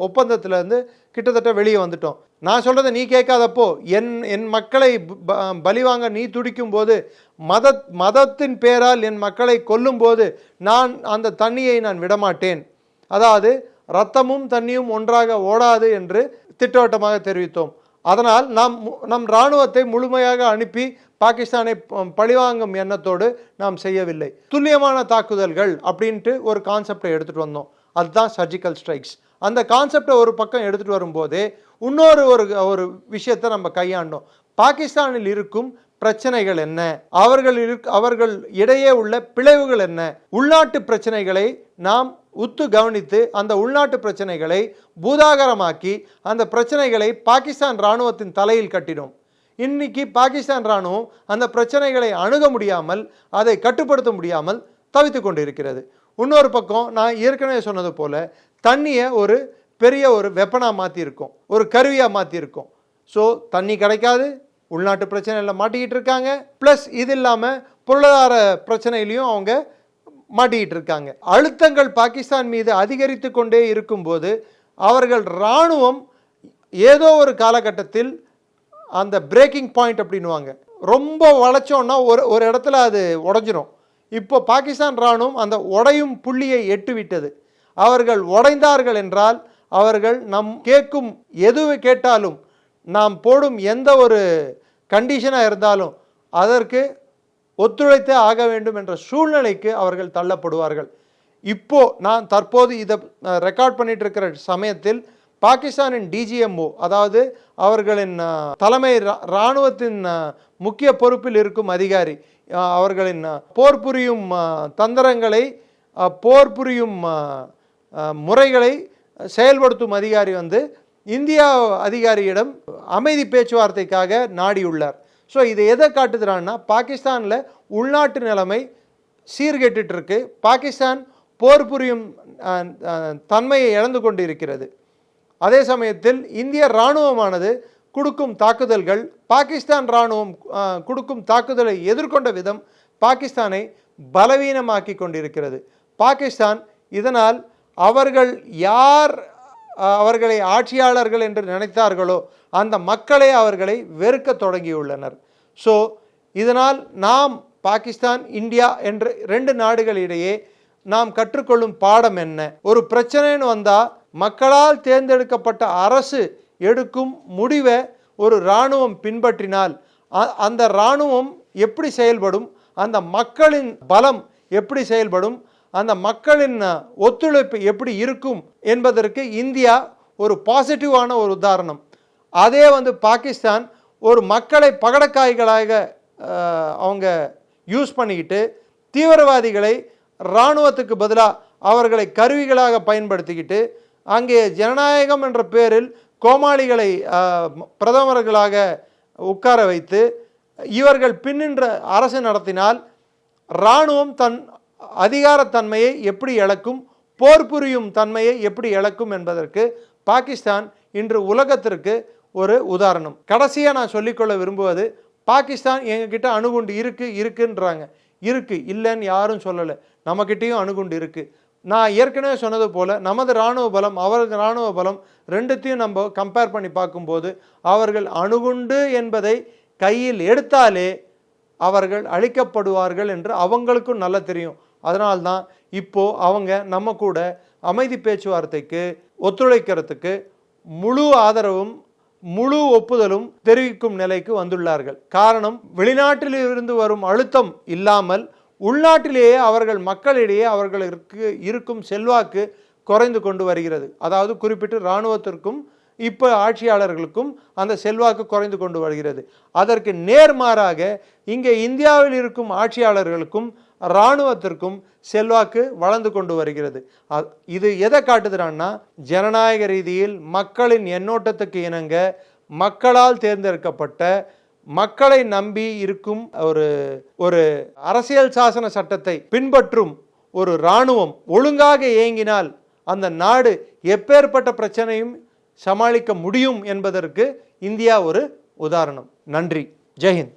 ஒப்பந்தத்திலேருந்து கிட்டத்தட்ட வெளியே வந்துட்டோம். நான் சொல்கிறத நீ கேட்காதப்போ என் மக்களை பலிவாங்க நீ துடிக்கும் போது, மதத்தின் பேரால் என் மக்களை கொல்லும் போது நான் அந்த தண்ணியை நான் விடமாட்டேன். அதாவது இரத்தமும் தண்ணியும் ஒன்றாக ஓடாது என்று திட்டவட்டமாக தெரிவித்தோம். அதனால் நம் இராணுவத்தை முழுமையாக அனுப்பி பாகிஸ்தானை பழிவாங்கும் எண்ணத்தோடு நாம் செய்யவில்லை. துல்லியமான தாக்குதல்கள் அப்படின்ட்டு ஒரு கான்செப்டை எடுத்துகிட்டு வந்தோம். அதுதான் சர்ஜிக்கல் ஸ்ட்ரைக்ஸ். அந்த கான்செப்டை ஒரு பக்கம் எடுத்துகிட்டு வரும்போதே இன்னொரு ஒரு விஷயத்தை நம்ம கையாண்டோம். பாகிஸ்தானில் இருக்கும் பிரச்சனைகள் என்ன, அவர்கள் இடையே உள்ள பிளவுகள் என்ன, உள்நாட்டு பிரச்சனைகளை நாம் உத்து கவனித்து அந்த உள்நாட்டு பிரச்சனைகளை பூதாகரமாக்கி அந்த பிரச்சனைகளை பாகிஸ்தான் இராணுவத்தின் தலையில் கட்டினோம். இன்னைக்கு பாகிஸ்தான் இராணுவம் அந்த பிரச்சனைகளை அணுக முடியாமல், அதை கட்டுப்படுத்த முடியாமல் தவித்து கொண்டிருக்கிறது. இன்னொரு பக்கம் நான் ஏற்கனவே சொன்னது போல தண்ணியை ஒரு பெரிய ஒரு வெப்பனாக மாற்றிருக்கோம், ஒரு கருவியாக மாற்றிருக்கோம். ஸோ தண்ணி கிடைக்காது, உள்நாட்டு பிரச்சனையில் மாட்டிக்கிட்டு இருக்காங்க. ப்ளஸ் இது இல்லாமல் பொருளாதார பிரச்சனையிலையும் அவங்க மாட்டிக்கிட்டு இருக்காங்க. அழுத்தங்கள் பாகிஸ்தான் மீது அதிகரித்து கொண்டே இருக்கும்போது அவர்கள் இராணுவம் ஏதோ ஒரு காலகட்டத்தில் அந்த பிரேக்கிங் பாயிண்ட் அப்படின்வாங்க, ரொம்ப வளைச்சோன்னா ஒரு இடத்துல அது உடஞ்சிரும். இப்போ பாகிஸ்தான் இராணுவம் அந்த உடையும் புள்ளியை எட்டுவிட்டது. அவர்கள் உடைந்தார்கள் என்றால் அவர்கள் கேட்கும் எது கேட்டாலும், நாம் போடும் எந்த ஒரு கண்டிஷனாக இருந்தாலும் அதற்கு ஒத்துழைத்தே ஆக வேண்டும் என்ற சூழ்நிலைக்கு அவர்கள் தள்ளப்படுவார்கள். இப்போ நான் தற்போது இதை ரெக்கார்ட் பண்ணிட்டு இருக்கிற சமயத்தில் பாகிஸ்தானின் டிஜிஎம்ஓ, அதாவது அவர்களின் தலைமை இராணுவத்தின் முக்கிய பொறுப்பில் இருக்கும் அதிகாரி, அவர்களின் போர் புரியும் தந்திரங்களை, போர் புரியும் முறைகளை செயல்படுத்தும் அதிகாரி இந்தியா அதிகாரியிடம் அமைதி பேச்சுவார்த்தைக்காக நாடியுள்ளார். ஸோ இதை எதை காட்டுகிறான்னா, பாகிஸ்தானில் உள்நாட்டு நிலைமை சீர்கெட்டு இருக்கு. பாகிஸ்தான் போர் புரியும் தன்மையை இழந்து கொண்டு இருக்கிறது. அதே சமயத்தில் இந்திய இராணுவமானது கொடுக்கும் தாக்குதல்கள், பாகிஸ்தான் இராணுவம் கொடுக்கும் தாக்குதலை எதிர்கொண்ட விதம் பாகிஸ்தானை பலவீனமாக்கி கொண்டிருக்கிறது. பாகிஸ்தான் இதனால் அவர்களை ஆட்சியாளர்கள் என்று நினைத்தார்களோ அந்த மக்களே அவர்களை வெறுக்க தொடங்கியுள்ளனர். ஸோ இதனால் நாம் பாகிஸ்தான் இந்தியா என்ற 2 நாடுகளிடையே நாம் கற்றுக்கொள்ளும் பாடம் என்ன? ஒரு பிரச்சனைன்னு வந்தால் மக்களால் தேர்ந்தெடுக்கப்பட்ட அரசு எடுக்கும் முடிவை ஒரு இராணுவம் பின்பற்றினால் அந்த இராணுவம் எப்படி செயல்படும், அந்த மக்களின் பலம் எப்படி செயல்படும், அந்த மக்களின் ஒத்துழைப்பு எப்படி இருக்கும் என்பதற்கு இந்தியா ஒரு பாசிட்டிவான ஒரு உதாரணம். அதே பாகிஸ்தான் ஒரு மக்களை பகடக்காய்களாக அவங்க யூஸ் பண்ணிக்கிட்டு தீவிரவாதிகளை இராணுவத்துக்கு பதிலாக அவர்களை கருவிகளாக பயன்படுத்திக்கிட்டு அங்கே ஜனநாயகம் என்ற பேரில் கோமாளிகளை பிரதமர்களாக உட்கார வைத்து இவர்கள் பின்னின்ற அரசு நடத்தினால் இராணுவம் தன் அதிகாரத்தன்மையை எப்படி இழக்கும், போர் புரியும் தன்மையை எப்படி இழக்கும் என்பதற்கு பாகிஸ்தான் இன்று உலகத்திற்கு ஒரு உதாரணம். கடைசியாக நான் சொல்லிக்கொள்ள விரும்புவது, பாகிஸ்தான் எங்ககிட்ட அணுகுண்டு இருக்குன்றாங்க. இல்லைன்னு யாரும் சொல்லலை. நம்மக்கிட்டேயும் அணுகுண்டு இருக்குது. நான் ஏற்கனவே சொன்னது போல் நமது இராணுவ பலம் அவரது இராணுவ பலம் ரெண்டுத்தையும் நம்ம கம்பேர் பண்ணி பார்க்கும்போது அவர்கள் அணுகுண்டு என்பதை கையில் எடுத்தாலே அவர்கள் அழிக்கப்படுவார்கள் என்று அவங்களுக்கும் நல்லா தெரியும். அதனால்தான் இப்போது அவங்க நம்ம கூட அமைதி பேச்சுவார்த்தைக்கு ஒத்துழைக்கிறதுக்கு முழு ஆதரவும் முழு ஒப்புதலும் தெரிவிக்கும் நிலைக்கு வந்துள்ளார்கள். காரணம், வெளிநாட்டில் இருந்து வரும் அழுத்தம் இல்லாமல் உள்நாட்டிலேயே அவர்கள் மக்களிடையே அவர்களுக்கு இருக்கும் செல்வாக்கு குறைந்து கொண்டு வருகிறது. அதாவது குறிப்பிட்டு இராணுவத்திற்கும் இப்போ ஆட்சியாளர்களுக்கும் அந்த செல்வாக்கு குறைந்து கொண்டு வருகிறது. அதற்கு நேர்மாறாக இங்கே இந்தியாவில் இருக்கும் ஆட்சியாளர்களுக்கும் இராணுவத்திற்கும் செல்வாக்கு வளர்ந்து கொண்டு வருகிறது. இது எதை காட்டுதுன்னா, ஜனநாயக ரீதியில் மக்களின் எண்ணோட்டத்துக்கு இணங்க மக்களால் தேர்ந்தெடுக்கப்பட்ட மக்களை நம்பி இருக்கும் ஒரு அரசியல் சாசன சட்டத்தை பின்பற்றும் ஒரு இராணுவம் ஒழுங்காக இயங்கினால் அந்த நாடு எப்பேற்பட்ட பிரச்சனையும் சமாளிக்க முடியும் என்பதற்கு இந்தியா ஒரு உதாரணம். நன்றி. ஜெய்ஹிந்த்.